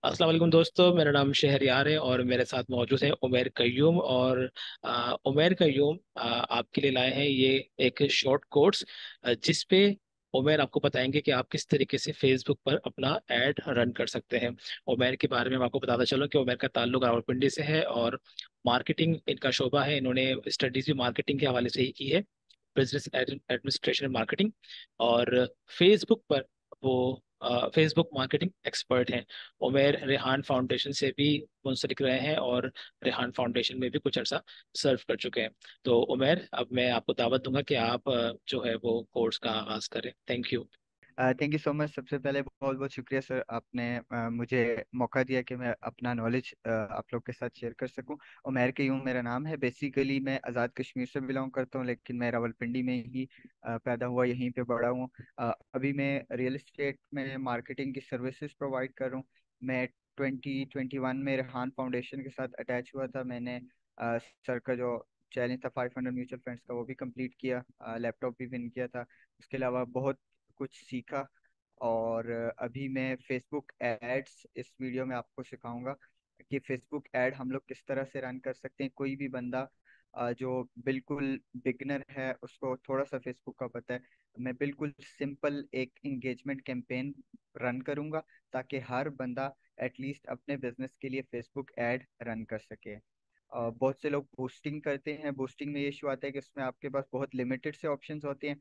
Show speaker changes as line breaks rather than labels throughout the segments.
अस्सलाम वालेकुम दोस्तों, मेरा नाम शहरयार है और मेरे साथ मौजूद है उमैर कय्यूम। और उमैर कय्यूम आपके लिए लाए हैं ये एक शॉर्ट कोर्स जिस पे उमैर आपको बताएंगे कि आप किस तरीके से फेसबुक पर अपना एड रन कर सकते हैं। उमैर के बारे में मैं आपको बताता चलूं कि उमैर का ताल्लुक रावलपिंडी से है और मार्केटिंग इनका शोबा है। इन्होंने स्टडीज भी मार्केटिंग के हवाले से ही की है, बिजनेस एडमिनिस्ट्रेशन मार्केटिंग। और फेसबुक पर वो फेसबुक मार्केटिंग एक्सपर्ट हैं। उमेर रेहान फाउंडेशन से भी मुंसलिक रहे हैं और रेहान फाउंडेशन में भी कुछ अर्सा सर्व कर चुके हैं। तो उमेर, अब मैं आपको दावत दूंगा कि आप जो है वो कोर्स का आगाज करें। Thank you.
Thank you so much. सबसे पहले बहुत बहुत शुक्रिया सर, आपने मुझे मौका दिया कि मैं अपना नॉलेज आप लोग के साथ शेयर कर सकूं। उमैर के यूं मेरा नाम है। बेसिकली मैं आज़ाद कश्मीर से बिलोंग करता हूं, लेकिन मैं रावलपिंडी में ही पैदा हुआ, यहीं पे बड़ा हूं। अभी मैं रियल एस्टेट में मार्केटिंग की सर्विसेज प्रोवाइड कर रहा हूं। मैं 2021 में रेहान फाउंडेशन के साथ अटैच हुआ था। मैंने सर का जो चैलेंज था 500 म्यूचुअल फंड्स का, वो भी कंप्लीट किया, लैपटॉप भी विन किया था। उसके अलावा बहुत कुछ सीखा। और अभी मैं फेसबुक एड्स इस वीडियो में आपको सिखाऊंगा कि फेसबुक ऐड हम लोग किस तरह से रन कर सकते हैं। कोई भी बंदा जो बिल्कुल बिगनर है, उसको थोड़ा सा फेसबुक का पता है। मैं बिल्कुल सिंपल एक इंगेजमेंट कैंपेन रन करूंगा ताकि हर बंदा एटलीस्ट अपने बिजनेस के लिए फेसबुक ऐड रन कर सके। बहुत से लोग बूस्टिंग करते हैं। बूस्टिंग में ये इशू आता है कि उसमें आपके पास बहुत लिमिटेड से ऑप्शंस होते हैं।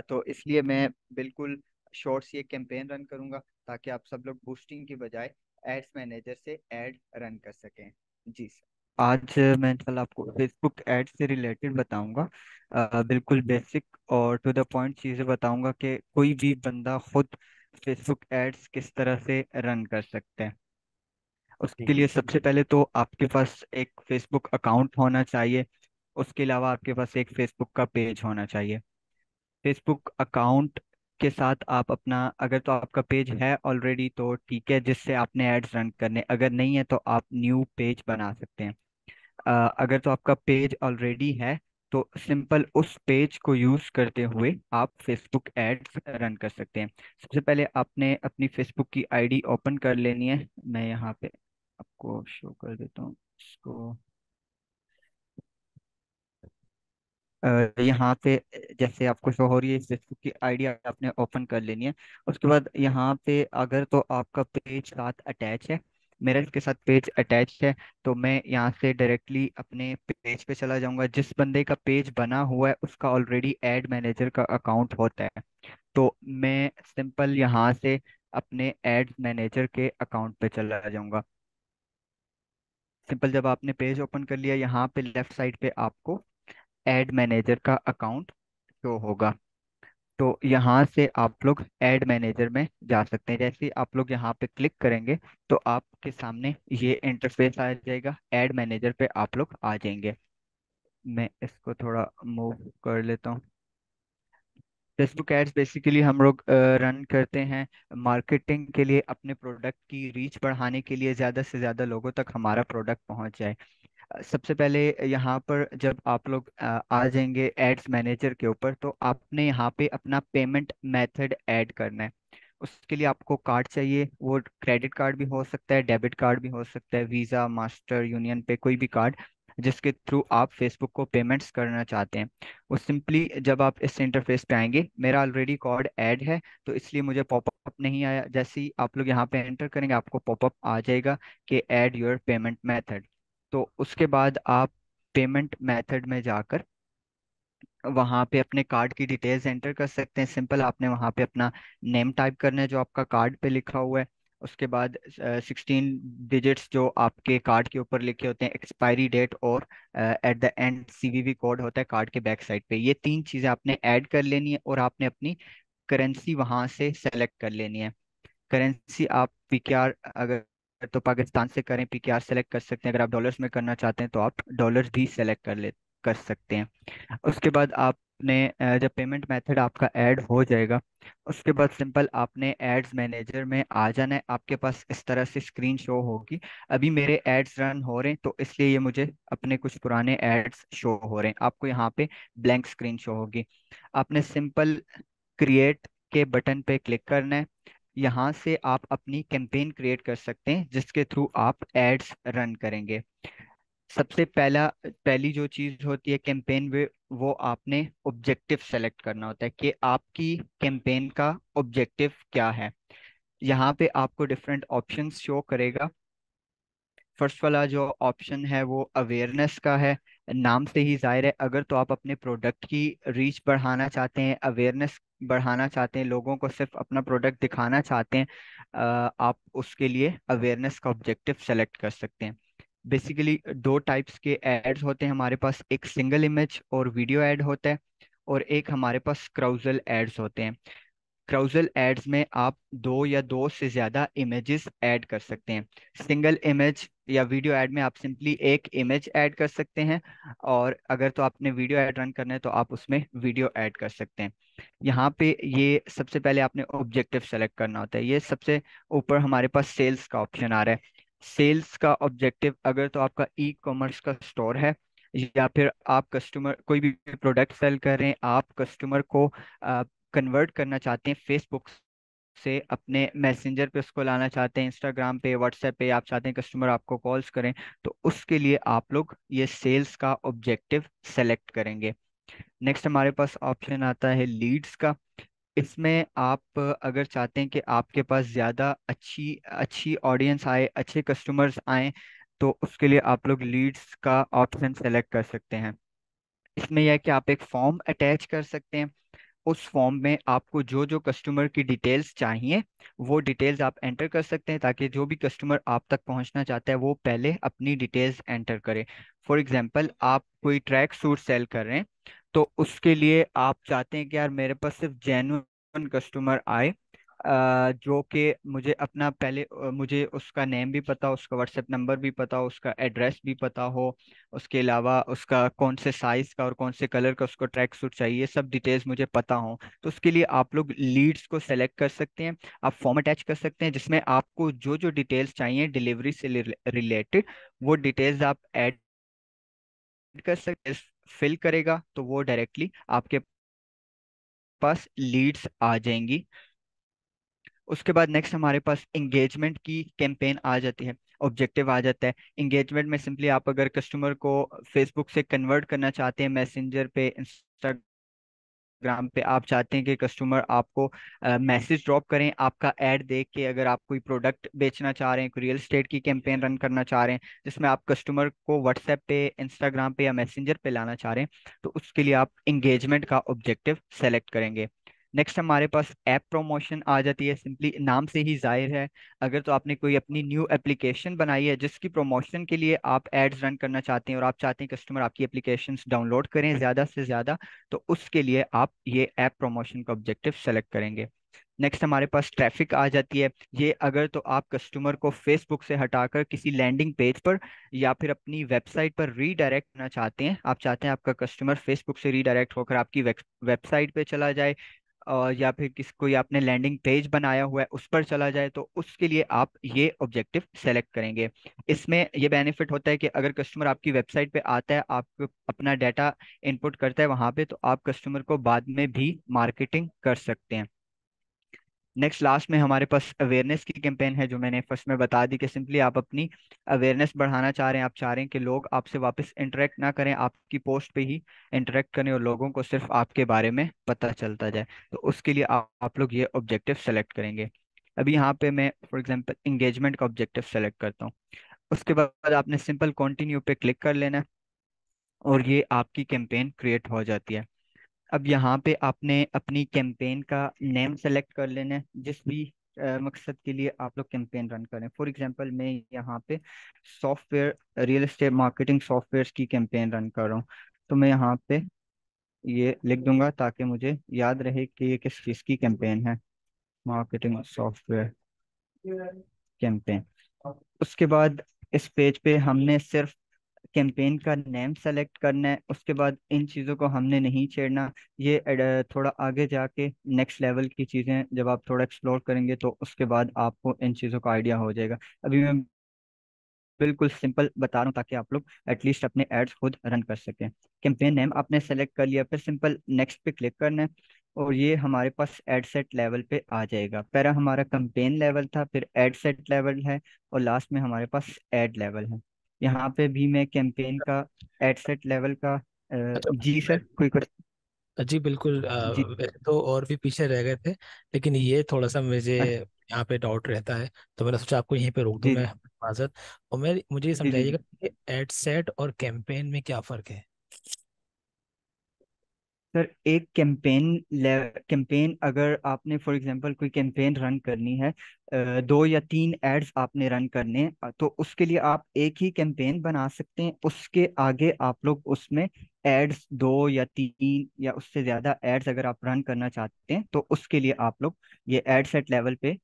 तो इसलिए मैं बिल्कुल शॉर्ट सी एक कैंपेन रन करूंगा ताकि आप सब लोग बूस्टिंग की बजाय एड्स मैनेजर से एड रन कर सकें। जी सर। आज मैं कल आपको फेसबुक एड से रिलेटेड बताऊंगा। बिल्कुल बेसिक और टू द पॉइंट चीज़ें बताऊंगा कि कोई भी बंदा खुद फेसबुक एड्स किस तरह से रन कर सकते हैं। उसके लिए सबसे पहले तो आपके पास एक फेसबुक अकाउंट होना चाहिए। उसके अलावा आपके पास एक फेसबुक का पेज होना चाहिए। फेसबुक अकाउंट के साथ आप अपना, अगर तो आपका पेज है ऑलरेडी तो ठीक है, जिससे आपने एड्स रन करने। अगर नहीं है तो आप न्यू पेज बना सकते हैं। अगर तो आपका पेज ऑलरेडी है तो सिंपल उस पेज को यूज करते हुए आप फेसबुक एड्स रन कर सकते हैं। सबसे पहले आपने अपनी फेसबुक की आईडी ओपन कर लेनी है। मैं यहाँ पे आपको शो कर देता हूँ इसको। यहाँ पे जैसे आपको शो हो रही है फेसबुक की आईडी, आपने ओपन कर लेनी है। उसके बाद यहाँ पे अगर तो आपका पेज साथ अटैच है, मेरा इसके साथ पेज अटैच है, तो मैं यहाँ से डायरेक्टली अपने पेज पे चला जाऊंगा। जिस बंदे का पेज बना हुआ है उसका ऑलरेडी एड मैनेजर का अकाउंट होता है, तो मैं सिंपल यहाँ से अपने एड मैनेजर के अकाउंट पे चला जाऊंगा। सिंपल जब आपने पेज ओपन कर लिया, यहाँ पे लेफ्ट साइड पे आपको एड मैनेजर का अकाउंट शो होगा। तो यहाँ से आप लोग एड मैनेजर में जा सकते हैं। जैसे ही आप लोग यहाँ पे क्लिक करेंगे तो आपके सामने ये इंटरफेस आ जाएगा। एड मैनेजर पे आप लोग आ जाएंगे। मैं इसको थोड़ा मूव कर लेता हूँ। फेसबुक एड्स बेसिकली हम लोग रन करते हैं मार्केटिंग के लिए, अपने प्रोडक्ट की रीच बढ़ाने के लिए, ज़्यादा से ज़्यादा लोगों तक हमारा प्रोडक्ट पहुंच जाए। सबसे पहले यहाँ पर जब आप लोग आ जाएंगे एड्स मैनेजर के ऊपर, तो आपने यहाँ पे अपना पेमेंट मेथड ऐड करना है। उसके लिए आपको कार्ड चाहिए। वो क्रेडिट कार्ड भी हो सकता है, डेबिट कार्ड भी हो सकता है, वीज़ा, मास्टर, यूनियन पे, कोई भी कार्ड जिसके थ्रू आप फेसबुक को पेमेंट्स करना चाहते हैं। वो सिंपली जब आप इस इंटरफेस पे आएंगे, मेरा ऑलरेडी कार्ड ऐड है तो इसलिए मुझे पॉपअप नहीं आया। जैसे ही आप लोग यहाँ पे एंटर करेंगे आपको पॉपअप आ जाएगा कि ऐड योर पेमेंट मेथड। तो उसके बाद आप पेमेंट मेथड में जाकर वहाँ पे अपने कार्ड की डिटेल्स एंटर कर सकते हैं। सिंपल आपने वहाँ पे अपना नेम टाइप करना है जो आपका कार्ड पे लिखा हुआ है। उसके बाद 16 डिजिट्स जो आपके कार्ड के ऊपर लिखे होते हैं, एक्सपायरी डेट, और at the end CVV code होता है कार्ड के बैक साइड पे। ये तीन चीज़ें आपने ऐड कर लेनी है और आपने अपनी करेंसी वहाँ से सेलेक्ट कर लेनी है। करेंसी आप पीकेआर, अगर तो पाकिस्तान से करें पीकेआर सेलेक्ट कर सकते हैं। अगर आप डॉलर्स में करना चाहते हैं तो आप डॉलर्स भी सेलेक्ट कर सकते हैं। उसके बाद आपने जब पेमेंट मेथड आपका ऐड हो जाएगा, उसके बाद सिंपल आपने एड्स मैनेजर में आ जाना है। आपके पास इस तरह से स्क्रीन शो होगी। अभी मेरे एड्स रन हो रहे हैं तो इसलिए ये मुझे अपने कुछ पुराने एड्स शो हो रहे हैं। आपको यहाँ पे ब्लैंक स्क्रीन शो होगी। आपने सिंपल क्रिएट के बटन पे क्लिक करना है। यहाँ से आप अपनी कैंपेन क्रिएट कर सकते हैं जिसके थ्रू आप एड्स रन करेंगे। सबसे पहली जो चीज होती है कैंपेन में, वो आपने ऑब्जेक्टिव सेलेक्ट करना होता है कि आपकी कैंपेन का ऑब्जेक्टिव क्या है। यहाँ पे आपको डिफरेंट ऑप्शंस शो करेगा। फर्स्ट वाला जो ऑप्शन है वो अवेयरनेस का है। नाम से ही जाहिर है, अगर तो आप अपने प्रोडक्ट की रीच बढ़ाना चाहते हैं, अवेयरनेस बढ़ाना चाहते हैं, लोगों को सिर्फ अपना प्रोडक्ट दिखाना चाहते हैं, आप उसके लिए अवेयरनेस का ऑब्जेक्टिव सेलेक्ट कर सकते हैं। बेसिकली दो टाइप्स के एड्स होते हैं हमारे पास, एक सिंगल इमेज और वीडियो एड होता है, और एक हमारे पास क्राउजल एड्स होते हैं। क्राउजल एड्स में आप दो या दो से ज्यादा इमेजेस ऐड कर सकते हैं। सिंगल इमेज या वीडियो ऐड में आप सिंपली एक इमेज ऐड कर सकते हैं, और अगर तो आपने वीडियो ऐड रन करना है तो आप उसमें वीडियो ऐड कर सकते हैं। यहाँ पे ये सबसे पहले आपने ऑब्जेक्टिव सेलेक्ट करना होता है। ये सबसे ऊपर हमारे पास सेल्स का ऑप्शन आ रहा है। सेल्स का ऑब्जेक्टिव, अगर तो आपका ई कॉमर्स का स्टोर है, या फिर आप कस्टमर कोई भी प्रोडक्ट सेल कर रहे हैं, आप कस्टमर को कन्वर्ट करना चाहते हैं फेसबुक से अपने मैसेंजर पे उसको लाना चाहते हैं, इंस्टाग्राम पे, व्हाट्सएप पे आप चाहते हैं कस्टमर आपको कॉल्स करें, तो उसके लिए आप लोग ये सेल्स का ऑब्जेक्टिव सेलेक्ट करेंगे। नेक्स्ट हमारे पास ऑप्शन आता है लीड्स का। इसमें आप अगर चाहते हैं कि आपके पास ज़्यादा अच्छी अच्छी ऑडियंस आए, अच्छे कस्टमर्स आए, तो उसके लिए आप लोग लीड्स का ऑप्शन सेलेक्ट कर सकते हैं। इसमें यह है कि आप एक फॉर्म अटैच कर सकते हैं। उस फॉर्म में आपको जो जो कस्टमर की डिटेल्स चाहिए वो डिटेल्स आप एंटर कर सकते हैं, ताकि जो भी कस्टमर आप तक पहुंचना चाहता है वो पहले अपनी डिटेल्स एंटर करे। फॉर एग्जांपल, आप कोई ट्रैक सूट सेल कर रहे हैं, तो उसके लिए आप चाहते हैं कि यार मेरे पास सिर्फ जेन्युइन कस्टमर आए, जो कि मुझे अपना पहले मुझे उसका नेम भी पता हो, उसका व्हाट्सएप नंबर भी पता हो, उसका एड्रेस भी पता हो, उसके अलावा उसका कौन से साइज का और कौन से कलर का उसको ट्रैक सूट चाहिए, सब डिटेल्स मुझे पता हो। तो उसके लिए आप लोग लीड्स को सेलेक्ट कर सकते हैं। आप फॉर्म अटैच कर सकते हैं जिसमें आपको जो जो डिटेल्स चाहिए डिलीवरी से रिलेटेड, वो डिटेल्स आप ऐड कर सकते हैं। फिल करेगा तो वो डायरेक्टली आपके पास लीड्स आ जाएंगी। उसके बाद नेक्स्ट हमारे पास इंगेजमेंट की कैंपेन आ जाती है, ऑब्जेक्टिव आ जाता है। इंगेजमेंट में सिंपली आप अगर कस्टमर को फेसबुक से कन्वर्ट करना चाहते हैं मैसेंजर पे, इंस्टाग्राम पे, आप चाहते हैं कि कस्टमर आपको मैसेज ड्रॉप करें आपका ऐड देख के, अगर आप कोई प्रोडक्ट बेचना चाह रहे हैं, कोई रियल एस्टेट की कैंपेन रन करना चाह रहे हैं जिसमें आप कस्टमर को व्हाट्सएप पे, इंस्टाग्राम पे या मैसेंजर पे लाना चाह रहे हैं, तो उसके लिए आप इंगेजमेंट का ऑब्जेक्टिव सेलेक्ट करेंगे। नेक्स्ट हमारे पास ऐप प्रमोशन आ जाती है। सिंपली नाम से ही जाहिर है, अगर तो आपने कोई अपनी न्यू एप्लीकेशन बनाई है जिसकी प्रमोशन के लिए आप एड्स रन करना चाहते हैं, और आप चाहते हैं कस्टमर आपकी एप्लीकेशंस डाउनलोड करें ज़्यादा से ज़्यादा, तो उसके लिए आप ये ऐप प्रमोशन का ऑब्जेक्टिव सेलेक्ट करेंगे। नेक्स्ट हमारे पास ट्रैफिक आ जाती है। ये अगर तो आप कस्टमर को फेसबुक से हटाकर किसी लैंडिंग पेज पर या फिर अपनी वेबसाइट पर रीडायरेक्ट करना चाहते हैं, आप चाहते हैं आपका कस्टमर फेसबुक से रीडायरेक्ट होकर आपकी वेबसाइट पे चला जाए, और या फिर किसी कोई आपने लैंडिंग पेज बनाया हुआ है उस पर चला जाए, तो उसके लिए आप ये ऑब्जेक्टिव सेलेक्ट करेंगे। इसमें ये बेनिफिट होता है कि अगर कस्टमर आपकी वेबसाइट पे आता है, आप अपना डाटा इनपुट करता है वहां पे, तो आप कस्टमर को बाद में भी मार्केटिंग कर सकते हैं। नेक्स्ट लास्ट में हमारे पास अवेयरनेस की कैंपेन है, जो मैंने फर्स्ट में बता दी कि सिंपली आप अपनी अवेयरनेस बढ़ाना चाह रहे हैं। आप चाह रहे हैं कि लोग आपसे वापस इंटरेक्ट ना करें, आपकी पोस्ट पे ही इंटरेक्ट करें, और लोगों को सिर्फ आपके बारे में पता चलता जाए, तो उसके लिए आप लोग ये ऑब्जेक्टिव सेलेक्ट करेंगे। अभी यहाँ पे मैं फॉर एग्जांपल इंगेजमेंट का ऑब्जेक्टिव सेलेक्ट करता हूँ। उसके बाद आपने सिंपल कंटिन्यू पे क्लिक कर लेना है, और ये आपकी कैंपेन क्रिएट हो जाती है। अब यहाँ पे आपने अपनी कैंपेन का नेम सेलेक्ट कर लेना है, जिस भी मकसद के लिए आप लोग कैंपेन रन करें। फॉर एग्जांपल, मैं यहाँ पे software, real estate marketing software की कैंपेन रन कर रहा हूँ, तो मैं यहाँ पे ये लिख दूंगा ताकि मुझे याद रहे कि ये किस चीज़ की कैंपेन है। Marketing software campaign. उसके बाद इस पेज पे हमने सिर्फ कैंपेन का नेम सेलेक्ट करना है। उसके बाद इन चीज़ों को हमने नहीं छेड़ना। ये थोड़ा आगे जाके नेक्स्ट लेवल की चीज़ें जब आप थोड़ा एक्सप्लोर करेंगे तो उसके बाद आपको इन चीज़ों का आइडिया हो जाएगा। अभी मैं बिल्कुल सिंपल बता रहा हूँ ताकि आप लोग एटलीस्ट अपने एड्स खुद रन कर सकें। कैंपेन नेम आपने सेलेक्ट कर लिया, फिर सिंपल नेक्स्ट पे क्लिक करना है। और ये हमारे पास एड सेट लेवल पे आ जाएगा। पहला हमारा कैंपेन लेवल था, फिर एड सेट लेवल है, और लास्ट में हमारे पास एड लेवल है। यहाँ पे भी मैं कैंपेन का, एड सेट लेवल का
अच्छा
जी सर,
मैं
कोई क्वेश्चन?
जी बिल्कुल,
जी।
वैसे तो और भी पीछे रह गए थे, लेकिन ये थोड़ा सा मुझे
अच्छा,
यहाँ पे डाउट रहता है, तो मैंने सोचा आपको यहीं पे रोक दूं
जी
मैं,
जी
माजरत। और मैं मुझे ये
जी जी
समझाइएगा
जी
कि एड सेट और कैंपेन में क्या फ़र्क है।
सर, एक कैंपेन अगर आपने फॉर एग्जांपल कोई कैंपेन रन करनी है, 2 या 3 एड्स आपने रन करने हैं, तो उसके लिए आप एक ही कैंपेन बना सकते हैं। उसके आगे आप लोग उसमें एड्स 2 या 3 या उससे ज्यादा एड्स अगर आप रन करना चाहते हैं, तो उसके लिए आप लोग ये एड सेट लेवल पे,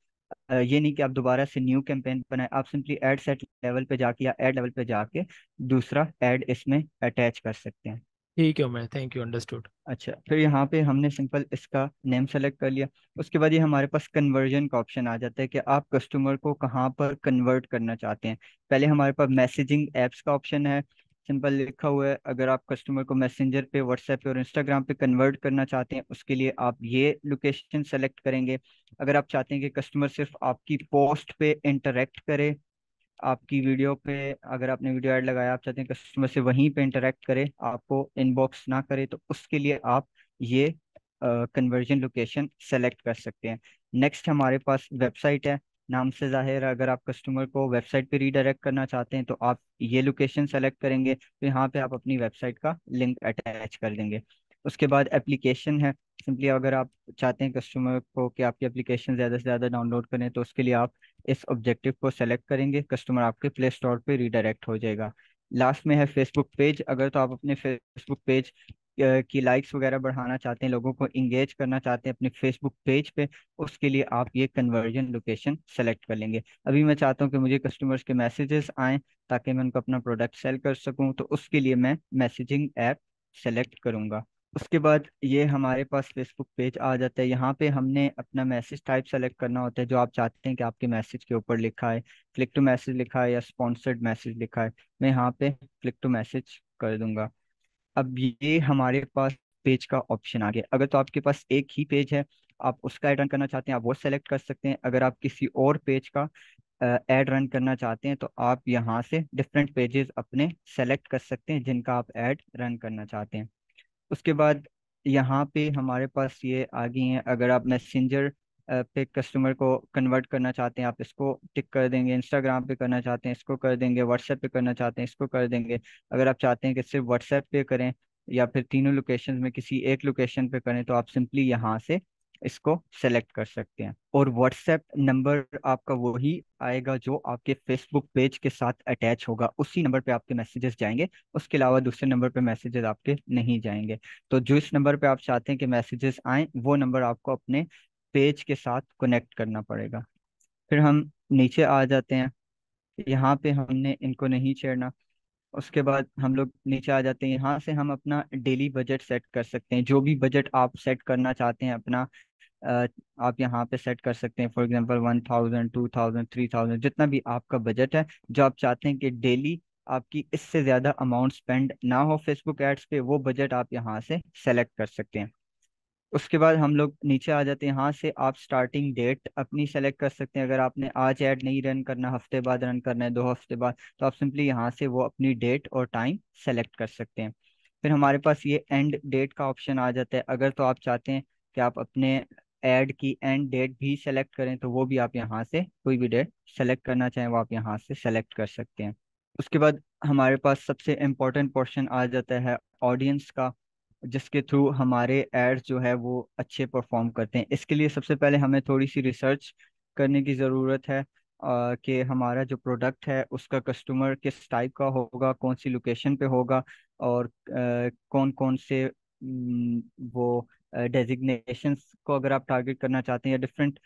ये नहीं कि आप दोबारा से न्यू कैंपेन बनाए, आप सिंपली एड सेट लेवल पे जाके या एड लेवल पे जाके दूसरा एड इसमें अटैच कर सकते हैं।
ठीक है उमर, थैंक यू, अंडरस्टूड।
अच्छा, फिर यहाँ पे हमने सिंपल इसका नेम सेलेक्ट कर लिया। उसके बाद ये हमारे पास कन्वर्जन का ऑप्शन आ जाता है कि आप कस्टमर को कहाँ पर कन्वर्ट करना चाहते हैं। पहले हमारे पास मैसेजिंग एप्स का ऑप्शन है, सिंपल लिखा हुआ है। अगर आप कस्टमर को मैसेंजर पे, व्हाट्सएप पे और इंस्टाग्राम पे कन्वर्ट करना चाहते हैं, उसके लिए आप ये लोकेशन सेलेक्ट करेंगे। अगर आप चाहते हैं कि कस्टमर सिर्फ आपकी पोस्ट पे इंटरेक्ट करे, आपकी वीडियो पे, अगर आपने वीडियो ऐड लगाया, आप चाहते हैं कस्टमर से वहीं पे इंटरेक्ट करे, आपको इनबॉक्स ना करे, तो उसके लिए आप ये कन्वर्जन लोकेशन सेलेक्ट कर सकते हैं। नेक्स्ट हमारे पास वेबसाइट है। नाम से जाहिर है, अगर आप कस्टमर को वेबसाइट पे रीडायरेक्ट करना चाहते हैं, तो आप ये लोकेशन सेलेक्ट करेंगे, तो यहाँ पे आप अपनी वेबसाइट का लिंक अटैच कर देंगे। उसके बाद एप्लीकेशन है। सिंपली अगर आप चाहते हैं कस्टमर को कि आपकी एप्लीकेशन ज़्यादा से ज़्यादा डाउनलोड करें, तो उसके लिए आप इस ऑब्जेक्टिव को सेलेक्ट करेंगे, कस्टमर आपके प्ले स्टोर पे रीडायरेक्ट हो जाएगा। लास्ट में है फेसबुक पेज। अगर तो आप अपने फेसबुक पेज की लाइक्स वगैरह बढ़ाना चाहते हैं, लोगों को इंगेज करना चाहते हैं अपने फेसबुक पेज पे, उसके लिए आप ये कन्वर्जन लोकेशन सेलेक्ट कर लेंगे। अभी मैं चाहता हूँ कि मुझे कस्टमर्स के मैसेजेस आएँ ताकि मैं उनको अपना प्रोडक्ट सेल कर सकूँ, तो उसके लिए मैं मैसेजिंग ऐप सेलेक्ट करूँगा। उसके बाद ये हमारे पास फेसबुक पेज आ जाता है। यहाँ पे हमने अपना मैसेज टाइप सेलेक्ट करना होता है, जो आप चाहते हैं कि आपके मैसेज के ऊपर लिखा है, क्लिक टू मैसेज लिखा है या स्पॉन्सर्ड मैसेज लिखा है। मैं यहाँ पे क्लिक टू मैसेज कर दूंगा। अब ये हमारे पास पेज का ऑप्शन आ गया। अगर तो आपके पास एक ही पेज है, आप उसका ऐड रन करना चाहते हैं, आप वो सेलेक्ट कर सकते हैं। अगर आप किसी और पेज का ऐड रन करना चाहते हैं, तो आप यहाँ से डिफरेंट पेजेस अपने सेलेक्ट कर सकते हैं जिनका आप ऐड रन करना चाहते हैं। उसके बाद यहाँ पे हमारे पास ये आ गई हैं। अगर आप मैसेंजर पे कस्टमर को कन्वर्ट करना चाहते हैं, आप इसको टिक कर देंगे। इंस्टाग्राम पे करना चाहते हैं, इसको कर देंगे। व्हाट्सएप पे करना चाहते हैं, इसको कर देंगे। अगर आप चाहते हैं कि सिर्फ व्हाट्सएप पे करें या फिर तीनों लोकेशन में किसी एक लोकेशन पे करें, तो आप सिंपली यहाँ से इसको सेलेक्ट कर सकते हैं। और व्हाट्सएप नंबर आपका वही आएगा जो आपके फेसबुक पेज के साथ अटैच होगा, उसी नंबर पे आपके मैसेजेस जाएंगे। उसके अलावा दूसरे नंबर पे मैसेजेस आपके नहीं जाएंगे। तो जो इस नंबर पे आप चाहते हैं कि मैसेजेस आए, वो नंबर आपको अपने पेज के साथ कनेक्ट करना पड़ेगा। फिर हम नीचे आ जाते हैं। यहाँ पे हमने इनको नहीं छेड़ना। उसके बाद हम लोग नीचे आ जाते हैं। यहाँ से हम अपना डेली बजट सेट कर सकते हैं, जो भी बजट आप सेट करना चाहते हैं अपना। अ, आप यहाँ पे सेट कर सकते हैं, फॉर एग्जांपल 1000, 2000, 3000, जितना भी आपका बजट है, जो आप चाहते हैं कि डेली आपकी इससे ज़्यादा अमाउंट स्पेंड ना हो फेसबुक एड्स पे, वो बजट आप यहाँ से सेलेक्ट कर सकते हैं। उसके बाद हम लोग नीचे आ जाते हैं। यहाँ से आप स्टार्टिंग डेट अपनी सेलेक्ट कर सकते हैं। अगर आपने आज ऐड नहीं रन करना, हफ्ते बाद रन करना है, 2 हफ्ते बाद, तो आप सिंपली यहाँ से वो अपनी डेट और टाइम सेलेक्ट कर सकते हैं। फिर हमारे पास ये एंड डेट का ऑप्शन आ जाता है। अगर तो आप चाहते हैं कि आप अपने ऐड की एंड डेट भी सेलेक्ट करें, तो वो भी आप यहाँ से कोई भी डेट सेलेक्ट करना चाहें, वो आप यहाँ से सेलेक्ट कर सकते हैं। उसके बाद हमारे पास सबसे इम्पोर्टेंट पोर्शन आ जाता है ऑडियंस का, जिसके थ्रू हमारे एड्स जो है वो अच्छे परफॉर्म करते हैं। इसके लिए सबसे पहले हमें थोड़ी सी रिसर्च करने की ज़रूरत है कि हमारा जो प्रोडक्ट है उसका कस्टमर किस टाइप का होगा, कौन सी लोकेशन पे होगा, और कौन कौन से वो डेजिग्नेशंस को अगर आप टारगेट करना चाहते हैं, या डिफरेंट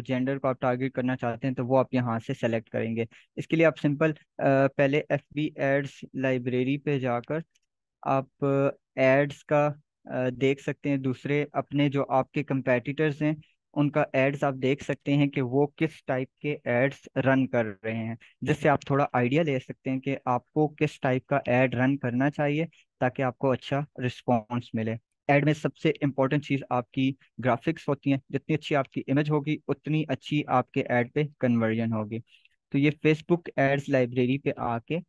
जेंडर को आप टारगेट करना चाहते हैं, तो वो आप यहाँ से सेलेक्ट करेंगे। इसके लिए आप सिंपल पहले एफ बी एड्स लाइब्रेरी पे जाकर आप एड्स का देख सकते हैं। दूसरे अपने जो आपके कंपेटिटर्स हैं, उनका एड्स आप देख सकते हैं कि वो किस टाइप के एड्स रन कर रहे हैं, जिससे आप थोड़ा आइडिया ले सकते हैं कि आपको किस टाइप का एड रन करना चाहिए ताकि आपको अच्छा रिस्पॉन्स मिले। ऐड में सबसे इम्पोर्टेंट चीज़ आपकी ग्राफिक्स होती हैं। जितनी अच्छी आपकी इमेज होगी उतनी अच्छी आपके ऐड पे कन्वर्जन होगी। तो ये फेसबुक एड्स लाइब्रेरी पे आके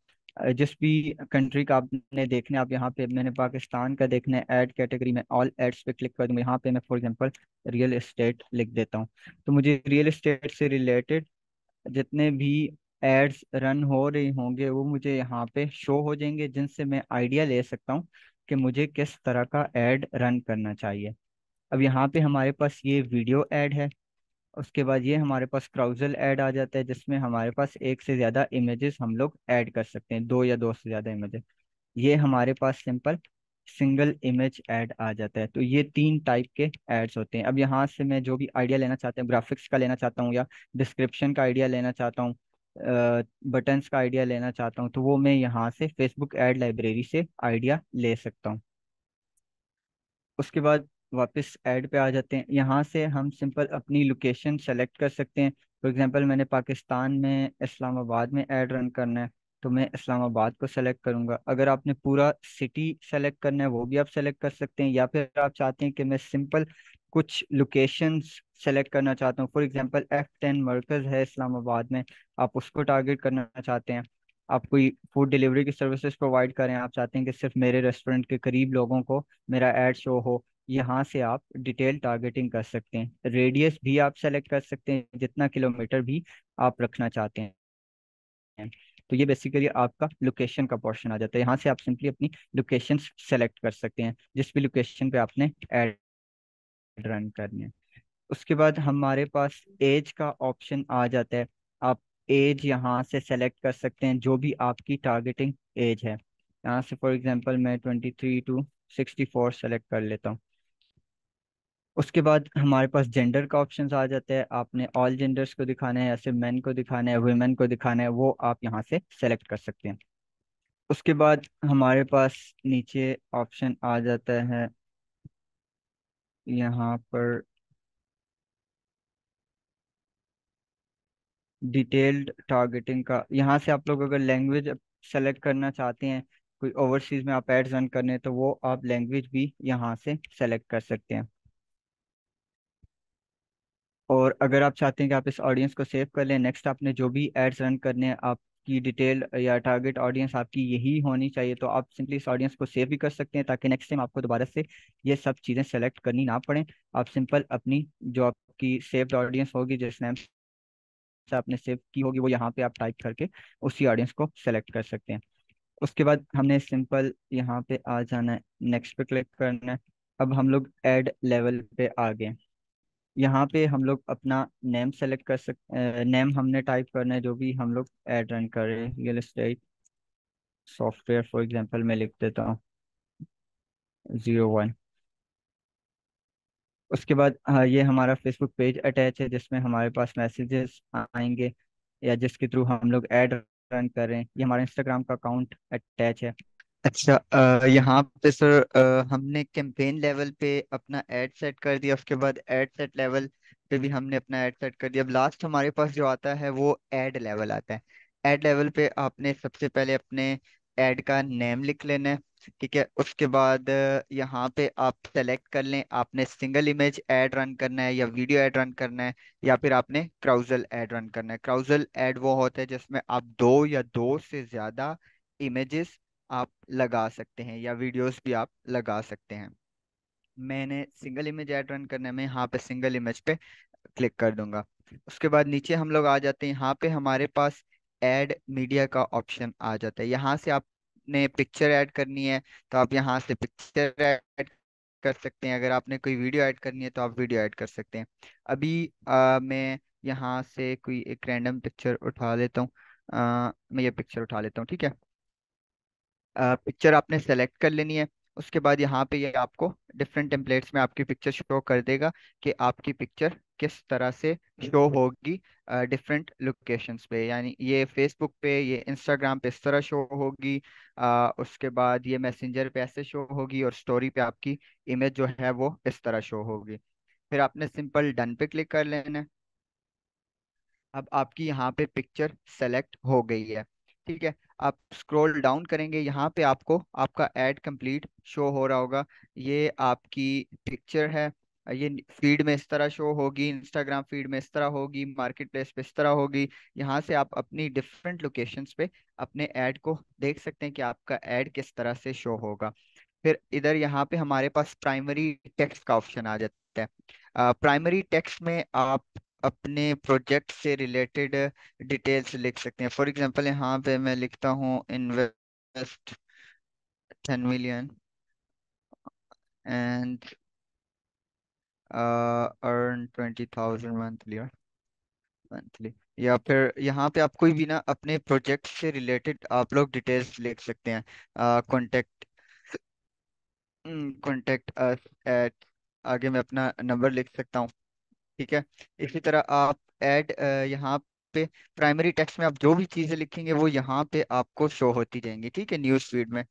जिस भी कंट्री का आपने देखना है, आप यहाँ पे, मैंने पाकिस्तान का देखना है, ऐड कैटेगरी में ऑल एड्स पे क्लिक कर दूंगा। यहाँ पे मैं फॉर एग्जांपल रियल एस्टेट लिख देता हूँ। तो मुझे रियल एस्टेट से रिलेटेड जितने भी एड्स रन हो रही होंगे वो मुझे यहाँ पे शो हो जाएंगे, जिनसे मैं आइडिया ले सकता हूँ कि मुझे किस तरह का एड रन करना चाहिए। अब यहाँ पे हमारे पास ये वीडियो ऐड है। उसके बाद ये हमारे पास क्राउजल ऐड आ जाता है, जिसमें हमारे पास एक से ज़्यादा इमेजेस हम लोग ऐड कर सकते हैं, दो या दो से ज़्यादा इमेजेस। ये हमारे पास सिंपल सिंगल इमेज ऐड आ जाता है। तो ये तीन टाइप के एड्स होते हैं। अब यहाँ से मैं जो भी आइडिया लेना चाहता हूँ, ग्राफिक्स का लेना चाहता हूँ या डिस्क्रिप्शन का आइडिया लेना चाहता हूँ, बटन्स का आइडिया लेना चाहता हूँ, तो वो मैं यहाँ से फेसबुक ऐड लाइब्रेरी से आइडिया ले सकता हूँ। उसके बाद वापस ऐड पे आ जाते हैं। यहाँ से हम सिंपल अपनी लोकेशन सेलेक्ट कर सकते हैं। फॉर एग्जांपल मैंने पाकिस्तान में इस्लामाबाद में ऐड रन करना है, तो मैं इस्लामाबाद को सेलेक्ट करूंगा। अगर आपने पूरा सिटी सेलेक्ट करना है वो भी आप सेलेक्ट कर सकते हैं, या फिर आप चाहते हैं कि मैं सिंपल कुछ लोकेशंस सेलेक्ट करना चाहता हूँ, फॉर एग्जांपल F10 मरकज़ है इस्लामाबाद में, आप उसको टारगेट करना चाहते हैं। आप कोई फूड डिलीवरी की सर्विसेज प्रोवाइड करें, आप चाहते हैं कि सिर्फ मेरे रेस्टोरेंट के करीब लोगों को मेरा एड शो हो, यहाँ से आप डिटेल टारगेटिंग कर सकते हैं। रेडियस भी आप सेलेक्ट कर सकते हैं, जितना किलोमीटर भी आप रखना चाहते हैं। तो ये बेसिकली आपका लोकेशन का पोर्शन आ जाता है। यहाँ से आप सिंपली अपनी लोकेशन सेलेक्ट कर सकते हैं, जिस भी लोकेशन पे आपने एड रन करनी है। उसके बाद हमारे पास एज का ऑप्शन आ जाता है। आप एज यहाँ से सेलेक्ट कर सकते हैं, जो भी आपकी टारगेटिंग एज है। यहाँ से फॉर एग्जांपल मैं 23 to 64 सेलेक्ट कर लेता हूँ। उसके बाद हमारे पास जेंडर का ऑप्शन आ जाता है। आपने ऑल जेंडर्स को दिखाना है या सिर्फ मेन को दिखाना है, वुमेन को दिखाना है, वो आप यहाँ से सेलेक्ट कर सकते हैं। उसके बाद हमारे पास नीचे ऑप्शन आ जाता है यहाँ पर डिटेल्ड टारगेटिंग का। यहाँ से आप लोग अगर लैंग्वेज सेलेक्ट करना चाहते हैं, कोई ओवरसीज में आप एड्स रन करने हैं, तो वो आप लैंग्वेज भी यहाँ से सेलेक्ट कर सकते हैं। और अगर आप चाहते हैं कि आप इस ऑडियंस को सेव कर लें, नेक्स्ट आपने जो भी एड्स रन करने हैं, आपकी डिटेल या टारगेट ऑडियंस आपकी यही होनी चाहिए, तो आप सिंपली इस ऑडियंस को सेव भी कर सकते हैं, ताकि नेक्स्ट टाइम आपको दोबारा से ये सब चीज़ें सेलेक्ट करनी ना पड़े। आप सिंपल अपनी जो आपकी सेव्ड ऑडियंस होगी, जिस नेम से आपने सेव की होगी, वो यहाँ पे आप टाइप करके उसी ऑडियंस को सेलेक्ट कर सकते हैं। उसके बाद हमने सिंपल यहाँ पे आ जाना है, नेक्स्ट पे क्लिक करना है। अब हम लोग ऐड लेवल पे आ गए। यहाँ पे हम लोग अपना नेम सेलेक्ट कर सकते, नेम हमने टाइप करना है जो भी हम लोग ऐड रन कर रहे हैं, real estate software for example मैं लिख देता हूँ 01। उसके बाद ये हमारा फेसबुक पेज अटैच है, जिसमें हमारे पास मैसेजेस आएंगे या जिसके थ्रू हम लोग ऐड रन कर रहे हैं। ये हमारा इंस्टाग्राम का अकाउंट अटैच है। अच्छा, यहाँ पे सर हमने कैंपेन लेवल पे अपना ऐड सेट कर दिया। उसके बाद ऐड सेट लेवल पे भी हमने अपना ऐड सेट कर दिया। अब लास्ट हमारे पास जो आता है वो ऐड लेवल आता है। ऐड लेवल पे आपने सबसे पहले अपने ऐड का नेम लिख लेना है। ठीक है, उसके बाद यहाँ पे आप सेलेक्ट कर लें, आपने सिंगल इमेज ऐड रन करना है या वीडियो ऐड रन करना है, या फिर आपने क्राउजल ऐड रन करना है। क्राउजल ऐड वो होता है जिसमें आप दो या दो से ज्यादा इमेजेस आप लगा सकते हैं या वीडियोस भी आप लगा सकते हैं। मैंने सिंगल इमेज ऐड रन करने में यहाँ पे सिंगल इमेज पे क्लिक कर दूंगा। उसके बाद नीचे हम लोग आ जाते हैं। यहाँ पे हमारे पास ऐड मीडिया का ऑप्शन आ जाता है। यहाँ से आपने पिक्चर ऐड करनी है तो आप यहाँ से पिक्चर ऐड कर सकते हैं। अगर आपने कोई वीडियो ऐड करनी है तो आप वीडियो ऐड कर सकते हैं। अभी मैं यहाँ से कोई एक रैंडम पिक्चर उठा लेता हूँ। मैं ये पिक्चर उठा लेता हूँ, ठीक है। पिक्चर आपने सेलेक्ट कर लेनी है। उसके बाद यहाँ पे ये आपको डिफरेंट टेम्पलेट्स में आपकी पिक्चर शो कर देगा कि आपकी पिक्चर किस तरह से शो होगी डिफरेंट लोकेशंस पे। यानी ये फेसबुक पे, ये इंस्टाग्राम पे इस तरह शो होगी, उसके बाद ये मैसेंजर पे ऐसे शो होगी, और स्टोरी पे आपकी इमेज जो है वो इस तरह शो होगी। फिर आपने सिंपल डन पे क्लिक कर लेना है। अब आपकी यहाँ पे पिक्चर सेलेक्ट हो गई है, ठीक है। आप स्क्रॉल डाउन करेंगे, यहाँ पे आपको आपका ऐड कंप्लीट शो हो रहा होगा। ये आपकी पिक्चर है। ये फीड में इस तरह शो होगी, इंस्टाग्राम फीड में इस तरह होगी, मार्केट प्लेस पे इस तरह होगी। यहाँ से आप अपनी डिफरेंट लोकेशंस पे अपने ऐड को देख सकते हैं कि आपका ऐड किस तरह से शो होगा। फिर इधर यहाँ पे हमारे पास प्राइमरी टेक्स्ट का ऑप्शन आ जाता है। प्राइमरी टेक्स्ट में आप अपने प्रोजेक्ट से रिलेटेड डिटेल्स लिख सकते हैं। फॉर एग्जांपल यहाँ पे मैं लिखता हूँ invest 10 million and earn 20,000 monthly. या फिर यहाँ पे आप कोई भी ना अपने प्रोजेक्ट से रिलेटेड आप लोग डिटेल्स लिख सकते हैं। कॉन्टेक्ट कॉन्टेक्ट अस एट, आगे मैं अपना नंबर लिख सकता हूँ। ठीक है। इसी तरह आप ऐड यहाँ पे प्राइमरी टेक्स्ट में आप जो भी चीजें लिखेंगे वो यहाँ पे आपको शो होती जाएंगी। ठीक है, न्यूज़ फीड में।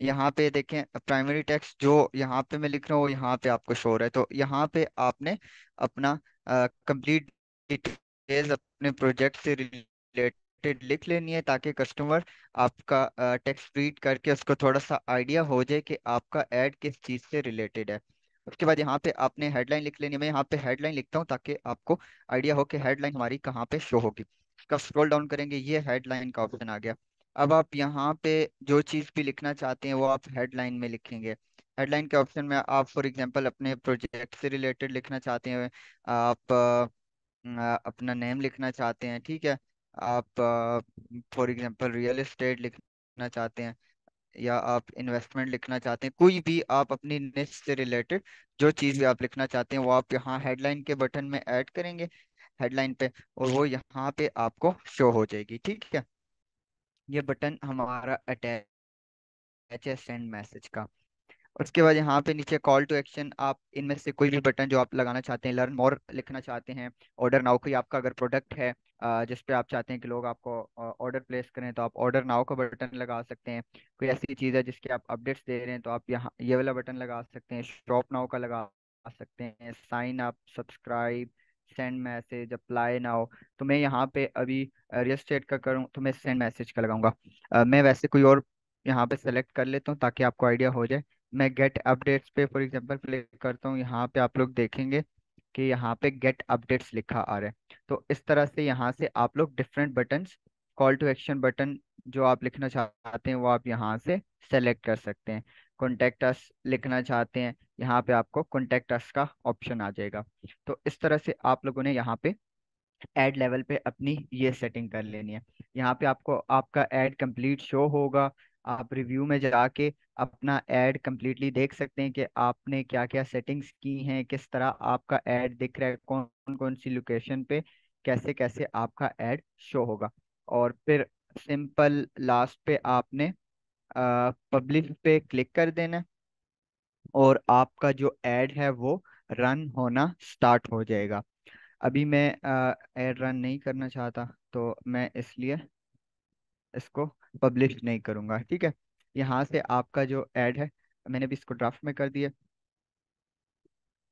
यहाँ पे देखें, प्राइमरी टेक्स्ट जो यहाँ पे मैं लिख रहा हूँ वो यहाँ पे आपको शो हो रहा है। तो यहाँ पे आपने अपना कंप्लीट डिटेल्स अपने प्रोजेक्ट से रिलेटेड लिख लेनी है, ताकि कस्टमर आपका टेक्स्ट रीड करके उसको थोड़ा सा आइडिया हो जाए कि आपका ऐड किस चीज़ से रिलेटेड है। उसके बाद यहाँ पे आपने हेडलाइन लिख लेनी है। मैं यहाँ पे हेडलाइन लिखता हूँ ताकि आपको आइडिया हो कि हेडलाइन हमारी कहाँ पे शो होगी। इसका स्क्रॉल डाउन करेंगे, ये हेडलाइन का ऑप्शन आ गया। अब आप यहाँ पे जो चीज़ भी लिखना चाहते हैं वो आप हेडलाइन में लिखेंगे। हेडलाइन के ऑप्शन में आप फॉर एग्जांपल अपने प्रोजेक्ट से रिलेटेड लिखना चाहते हैं, आप अपना नेम लिखना चाहते हैं। ठीक है। आप फॉर एग्जांपल रियल एस्टेट लिखना चाहते हैं, या आप इन्वेस्टमेंट लिखना चाहते हैं, कोई भी आप अपनी निश से रिलेटेड जो चीज़ भी आप लिखना चाहते हैं वो आप यहाँ हेडलाइन के बटन में ऐड करेंगे, हेडलाइन पे, और वो यहाँ पे आपको शो हो जाएगी। ठीक है। ये बटन हमारा अटैच है सेंड मैसेज का। उसके बाद यहाँ पे नीचे कॉल टू एक्शन, आप इनमें से कोई भी बटन जो आप लगाना चाहते हैं, लर्न मोर लिखना चाहते हैं, ऑर्डर नाउ, कोई आपका अगर प्रोडक्ट है जिस पे आप चाहते हैं कि लोग आपको ऑर्डर प्लेस करें, तो आप ऑर्डर नाउ का बटन लगा सकते हैं। कोई ऐसी चीज़ है जिसके आप अपडेट्स दे रहे हैं, तो आप यहाँ ये वाला बटन लगा सकते हैं। शॉप नाउ का लगा सकते हैं, sign up, subscribe, send message, apply now. तो मैं यहाँ पे अभी रियल एस्टेट का करूँ तो मैं सेंड मैसेज का लगाऊंगा। मैं वैसे कोई और यहाँ पे सेलेक्ट कर लेता हूँ ताकि आपको आइडिया हो जाए। मैं गेट अपडेट्स पे फॉर एग्जांपल क्लिक करता हूँ, यहाँ पे आप लोग देखेंगे कि यहाँ पे गेट अपडेट्स लिखा आ रहा है। तो इस तरह से यहाँ से आप लोग different buttons, call to action button जो आप लिखना चाहते हैं वो आप यहाँ से सेलेक्ट कर सकते हैं। कॉन्टेक्ट अस लिखना चाहते हैं, यहाँ पे आपको कॉन्टेक्ट अस का ऑप्शन आ जाएगा। तो इस तरह से आप लोगों ने यहाँ पे एड लेवल पे अपनी ये सेटिंग कर लेनी है। यहाँ पे आपको आपका एड कंप्लीट शो होगा। आप रिव्यू में जाके अपना एड कंप्लीटली देख सकते हैं कि आपने क्या क्या सेटिंग्स की हैं, किस तरह आपका एड दिख रहा है, कौन कौन सी लोकेशन पे कैसे कैसे आपका एड शो होगा। और फिर सिंपल लास्ट पे आपने पब्लिश पे क्लिक कर देना है, और आपका जो एड है वो रन होना स्टार्ट हो जाएगा। अभी मैं एड रन नहीं करना चाहता, तो मैं इसलिए इसको पब्लिश नहीं करूंगा। ठीक है। यहाँ से आपका जो ऐड है, मैंने भी इसको ड्राफ्ट में कर दिया।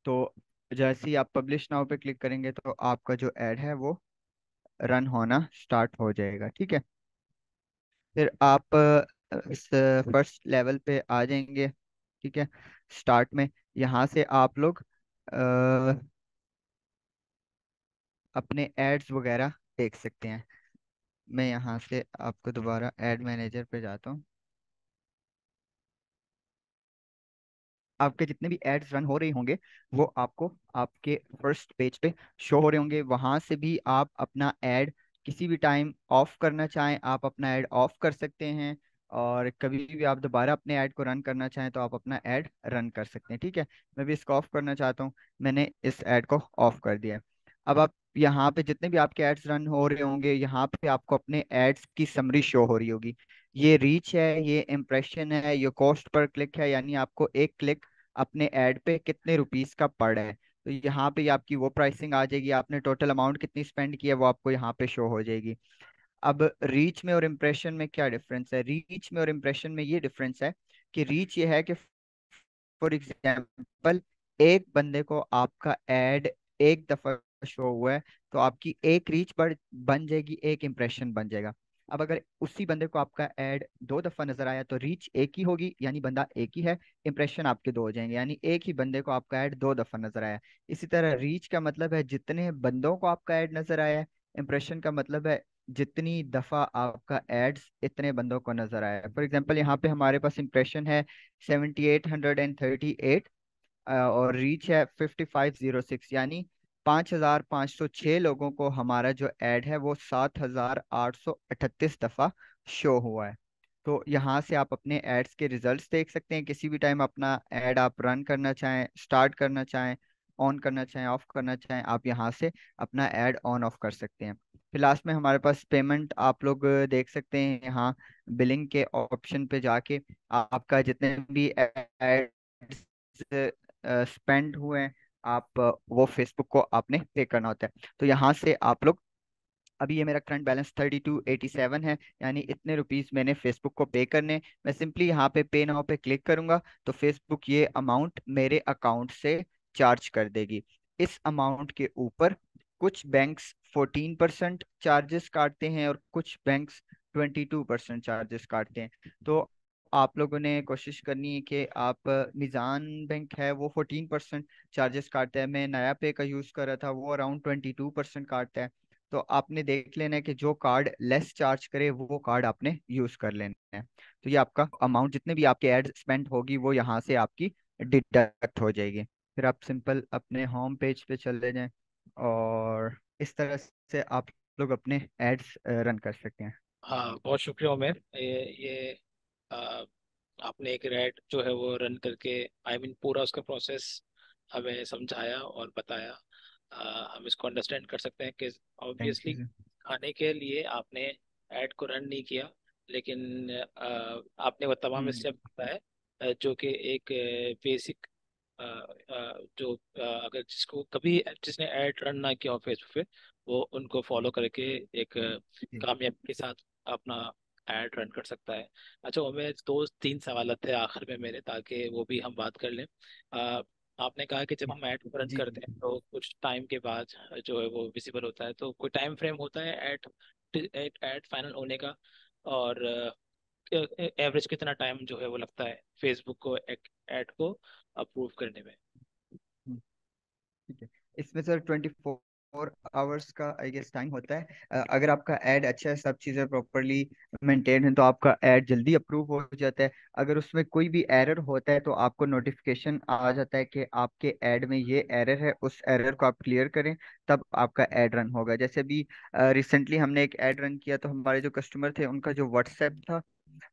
तो जैसे ही आप पब्लिश नाउ पे क्लिक करेंगे तो आपका जो ऐड है वो रन होना स्टार्ट हो जाएगा। ठीक है। फिर आप इस फर्स्ट लेवल पे आ जाएंगे। ठीक है। स्टार्ट में यहाँ से आप लोग अपने एड्स वगैरह देख सकते हैं। मैं यहाँ से आपको दोबारा एड मैनेजर पे जाता हूँ। आपके जितने भी एड्स रन हो रहे होंगे वो आपको आपके फर्स्ट पेज पे शो हो रहे होंगे। वहां से भी आप अपना ऐड किसी भी टाइम ऑफ करना चाहें आप अपना ऐड ऑफ कर सकते हैं, और कभी भी आप दोबारा अपने ऐड को रन करना चाहें तो आप अपना ऐड रन कर सकते हैं। ठीक है। मैं भी इसको ऑफ करना चाहता हूँ, मैंने इस ऐड को ऑफ कर दिया है। अब आप यहाँ पे जितने भी आपके एड्स रन हो रहे होंगे, यहाँ पे आपको अपने एड्स की समरी शो हो रही होगी। ये रीच है, ये इम्प्रेशन है, ये कॉस्ट पर क्लिक है, यानी आपको एक क्लिक अपने ऐड पे कितने रुपीस का पड़ रहा है। तो यहाँ पे आपकी वो प्राइसिंग आ जाएगी, आपने टोटल अमाउंट कितनी स्पेंड की है वो आपको यहाँ पे शो हो जाएगी। अब रीच में और इम्प्रेशन में क्या डिफरेंस है? रीच में और इम्प्रेशन में ये डिफरेंस है कि रीच ये है कि फॉर एग्जाम्पल एक बंदे को आपका एड एक दफा शो हुआ है तो आपकी एक रीच बढ़ बन जाएगी, एक इम्प्रेशन बन जाएगा। अब अगर उसी बंदे को आपका ऐड 2 दफा नजर आया तो रीच एक ही होगी, यानी बंदा एक ही है। इंप्रेशन आपके दो हो जाएंगे, यानी एक ही बंदे को आपका ऐड 2 दफा नजर आया। इसी तरह रीच का मतलब है जितने बंदों को आपका ऐड नजर आया है। इंप्रेशन का मतलब है जितनी दफा आपका एड्स इतने बंदों को नजर आया है। फॉर एग्जाम्पल यहाँ पे हमारे पास इंप्रेशन है 7838, और रीच है 5506, यानी 5506 लोगों को हमारा जो ऐड है वो 7838 दफा शो हुआ है। तो यहाँ से आप अपने एड्स के रिजल्ट्स देख सकते हैं। किसी भी टाइम अपना ऐड आप रन करना चाहें, स्टार्ट करना चाहें, ऑन करना चाहें, ऑफ करना चाहें, आप यहाँ से अपना ऐड ऑन ऑफ कर सकते हैं। फिर लास्ट में हमारे पास पेमेंट आप लोग देख सकते हैं यहाँ बिलिंग के ऑप्शन पे जाके। आपका जितने भी एड्स स्पेंड हुए हैं, आप वो फेसबुक को आपने पे करना होता है। तो यहाँ से आप लोग, अभी ये मेरा करंट बैलेंस 3287 है, यानी इतने रुपीस मैंने फेसबुक को पे करने। मैं सिंपली यहाँ पे पे नाउ पे क्लिक करूंगा तो फेसबुक ये अमाउंट मेरे अकाउंट से चार्ज कर देगी। इस अमाउंट के ऊपर कुछ बैंक्स 14% चार्जेस काटते हैं और कुछ बैंक्स 22% चार्जेस काटते हैं। तो आप लोगों ने कोशिश करनी है कि आप, निज़ान बैंक है वो 14% चार्जेस काटता है, मैं नया पे का यूज़ कर रहा था वो अराउंड 22% काटता है। तो आपने देख लेना है कि जो कार्ड लेस चार्ज करे वो कार्ड आपने यूज कर लेना है। तो ये आपका अमाउंट जितने भी आपके एड स्पेंड होगी वो यहाँ से आपकी डिडक्ट हो जाएगी। फिर आप सिंपल अपने होम पेज पे चले जाएं और इस तरह से आप लोग अपने एड्स रन कर सकते हैं।
हाँ, बहुत शुक्रिया उमेर। ये आ, आपने एक रैट जो है वो रन करके, पूरा उसका प्रोसेस हमें समझाया और बताया। हम इसको अंडरस्टैंड कर सकते हैं कि
थैंक
ऑब्वियसली
यू सर।
खाने के लिए आपने ऐड को रन नहीं किया, लेकिन आपने वो तमाम
हम्म।
स्टेप बताए, जो कि एक बेसिक, जो अगर जिसको कभी जिसने ऐड रन ना किया हो फेसबुक पे, वो उनको फॉलो करके एक
जी
कामयाबी के साथ अपना ऐड रन कर सकता है। अच्छा, वो मेरे दो तीन सवाल थे आखिर में मेरे, ताकि वो भी हम बात कर लें। आपने कहा कि जब हम ऐड रन
जी
करते हैं
जी।
तो कुछ टाइम के बाद जो है वो विजिबल होता है, तो कोई टाइम फ्रेम होता है ऐड ऐड फाइनल होने का? और एवरेज कितना टाइम जो है वो लगता है फेसबुक को ऐड को अप्रूव करने में?
हम्म, ठीक है। इसमें सर 24 आवर्स का आई गेस टाइम होता है। अगर आपका ऐड अच्छा है, सब चीज़ें प्रॉपरली मेंटेन है, तो आपका ऐड जल्दी अप्रूव हो जाता है। अगर उसमें कोई भी एरर होता है तो आपको नोटिफिकेशन आ जाता है कि आपके ऐड में ये एरर है, उस एरर को आप क्लियर करें, तब आपका ऐड रन होगा। जैसे अभी रिसेंटली हमने एक ऐड रन किया तो हमारे जो कस्टमर थे उनका जो व्हाट्सएप था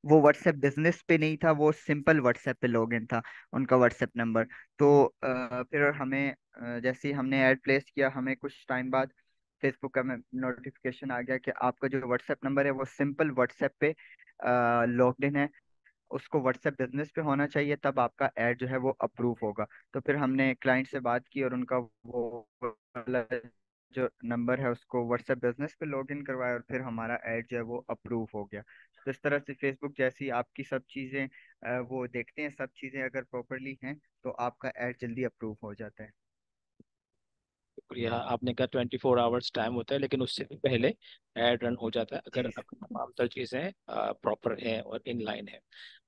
वो व्हाट्सएप बिजनेस पे नहीं था, वो सिंपल व्हाट्सएप पे लॉगिन था उनका व्हाट्सएप नंबर। तो फिर हमें, जैसे ही हमने ऐड प्लेस किया, हमें कुछ टाइम बाद फेसबुक का नोटिफिकेशन आ गया कि आपका जो व्हाट्सएप नंबर है वो सिंपल व्हाट्सएप पे लॉग्ड इन है, उसको व्हाट्सएप बिजनेस पे होना चाहिए, तब आपका ऐड जो है वो अप्रूव होगा। तो फिर हमने क्लाइंट से बात की और उनका वो वाला जो नंबर है उसको व्हाट्सएप बिजनेस पे लॉग इन करवाया और फिर हमारा ऐड जो है वो अप्रूव हो गया। तो इस तरह से फेसबुक जैसी आपकी सब चीज़ें वो देखते हैं, सब चीज़ें अगर प्रॉपरली हैं तो आपका ऐड जल्दी अप्रूव हो जाता है।
शुक्रिया। आपने कहा 24 आवर्स टाइम होता है, लेकिन उससे भी पहले एड रन हो जाता है अगर
जी
तमाम तर चीज़ें प्रॉपर हैं और इन लाइन है।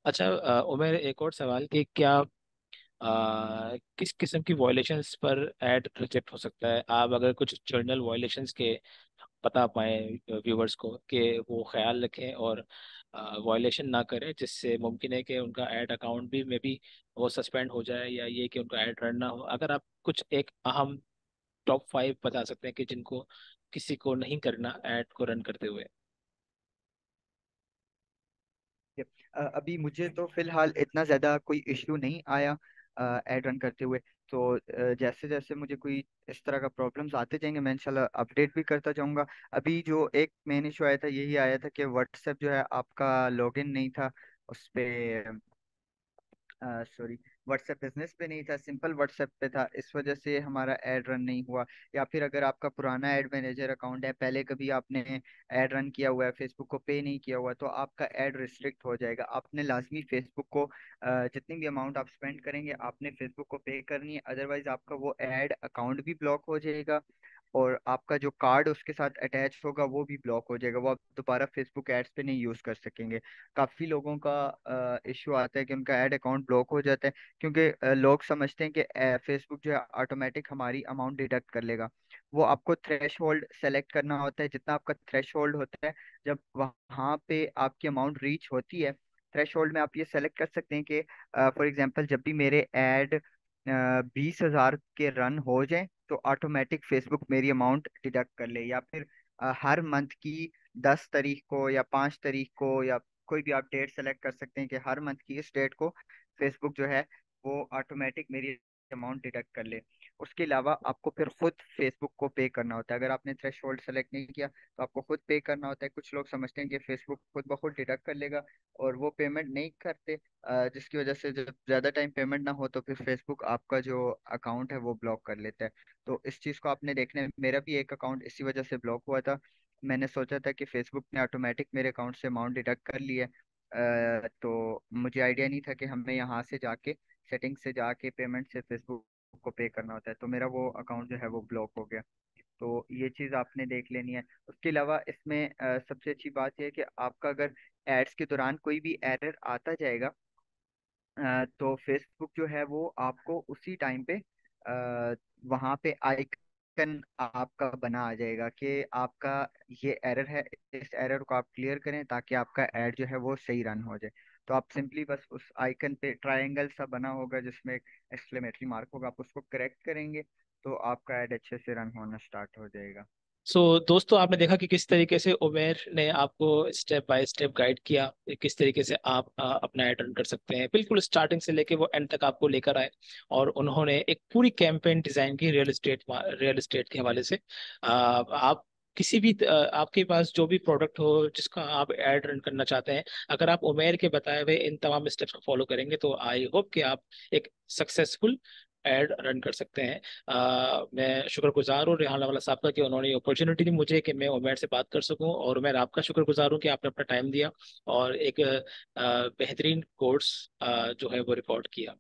अच्छा, उमेर, एक और सवाल कि क्या किस किस्म की वायलेशंस पर ऐड रिजेक्ट हो सकता है? आप अगर कुछ जर्नल वायलेशंस के बता पाए व्यूवर्स को, कि वो ख्याल रखें और वायलेशन ना करें, जिससे मुमकिन है कि उनका ऐड अकाउंट भी में भी वो सस्पेंड हो जाए, या ये कि उनका ऐड रन ना हो। अगर आप कुछ एक अहम टॉप 5 बता सकते हैं कि जिनको किसी को नहीं करना ऐड को रन करते हुए।
अभी मुझे तो फिलहाल इतना ज़्यादा कोई इश्यू नहीं आया ऐड रन करते हुए। तो जैसे जैसे मुझे कोई इस तरह का प्रॉब्लम्स आते जाएंगे मैं इंशाल्लाह अपडेट भी करता जाऊंगा। अभी जो एक मेन इशू आया था यही आया था कि व्हाट्सएप जो है आपका लॉगिन नहीं था उस पे, सॉरी, व्हाट्सएप बिजनेस पे नहीं था, सिंपल व्हाट्सएप पे था, इस वजह से हमारा ऐड रन नहीं हुआ। या फिर अगर आपका पुराना ऐड मैनेजर अकाउंट है, पहले कभी आपने ऐड रन किया हुआ है, फेसबुक को पे नहीं किया हुआ, तो आपका ऐड रिस्ट्रिक्ट हो जाएगा। आपने लाजमी फेसबुक को जितनी भी अमाउंट आप स्पेंड करेंगे आपने फेसबुक को पे करनी है, अदरवाइज आपका वो ऐड अकाउंट भी ब्लॉक हो जाएगा और आपका जो कार्ड उसके साथ अटैच होगा वो भी ब्लॉक हो जाएगा, वो आप दोबारा फेसबुक एड्स पे नहीं यूज कर सकेंगे। काफी लोगों का इश्यू आता है कि उनका ऐड अकाउंट ब्लॉक हो जाता है, क्योंकि लोग समझते हैं कि फेसबुक जो है ऑटोमेटिक हमारी अमाउंट डिडक्ट कर लेगा। वो आपको थ्रेश होल्ड सेलेक्ट करना होता है, जितना आपका थ्रेश होल्ड होता है, जब वहाँ पे आपकी अमाउंट रीच होती है थ्रेश होल्ड में, आप ये सेलेक्ट कर सकते हैं कि फॉर एग्जाम्पल जब भी मेरे ऐड 20,000 के रन हो जाएं तो ऑटोमेटिक फेसबुक मेरी अमाउंट डिडक्ट कर ले, या फिर हर मंथ की 10 तारीख को या 5 तारीख को, या कोई भी आप डेट सेलेक्ट कर सकते हैं कि हर मंथ की इस डेट को फेसबुक जो है वो ऑटोमेटिक मेरी अमाउंट डिडक्ट कर ले। उसके अलावा आपको फिर खुद फेसबुक को पे करना होता है। अगर आपने थ्रेश होल्ड सेलेक्ट नहीं किया तो आपको खुद पे करना होता है। कुछ लोग समझते हैं कि फेसबुक खुद ब खुद डिडक्ट कर लेगा, और वो पेमेंट नहीं करते, जिसकी वजह से जब ज़्यादा टाइम पेमेंट ना हो तो फिर फेसबुक आपका जो अकाउंट है वो ब्लॉक कर लेता है। तो इस चीज़ को आपने देखना है। मेरा भी एक अकाउंट इसी वजह से ब्लॉक हुआ था। मैंने सोचा था कि फेसबुक ने ऑटोमेटिक मेरे अकाउंट से अमाउंट डिडक्ट कर लिया है, तो मुझे आइडिया नहीं था कि हमें यहाँ से जाके सेटिंग से जाके पेमेंट से फेसबुक को पे करना होता है। तो मेरा वो अकाउंट जो है वो ब्लॉक हो गया। तो ये चीज़ आपने देख लेनी है। उसके अलावा इसमें सबसे अच्छी बात यह है कि आपका अगर एड्स के दौरान कोई भी एरर आता जाएगा, तो फेसबुक जो है वो आपको उसी टाइम पे वहाँ पे आइकन आपका बना आ जाएगा कि आपका ये एरर है, इस एरर को आप क्लियर करें ताकि आपका ऐड जो है वो सही रन हो जाए। तो आप सिंपली बस उस आइकन पे ट्रायंगल सा बना होगा जिसमें एक्सक्लेमेटरी मार्क होगा, आप उसको करेक्ट करेंगे तो आपका ऐड अच्छे से रन होना स्टार्ट हो जाएगा।
दोस्तों, आपने देखा कि किस तरीके से उमेर ने आपको स्टेप बाय स्टेप गाइड किया कि किस तरीके से आप अपना ऐड रन कर सकते हैं। बिल्कुल स्टार्टिंग से लेके वो एंड तक आपको लेकर आए, और उन्होंने एक पूरी कैंपेन डिजाइन की रियल एस्टेट के हवाले से। आप किसी भी आपके पास जो भी प्रोडक्ट हो जिसका आप ऐड रन करना चाहते हैं, अगर आप उमेर के बताए हुए इन तमाम स्टेप्स को फॉलो करेंगे तो आई होप कि आप एक सक्सेसफुल ऐड रन कर सकते हैं। मैं शुक्रगुजार हूँ रेहान वाला साहब का कि उन्होंने ये अपॉर्चुनिटी दी मुझे कि मैं उमैर से बात कर सकूं, और मैं आपका शुक्रगुजार हूँ कि आपने अपना टाइम दिया और एक बेहतरीन कोर्स जो है वो रिकॉर्ड किया।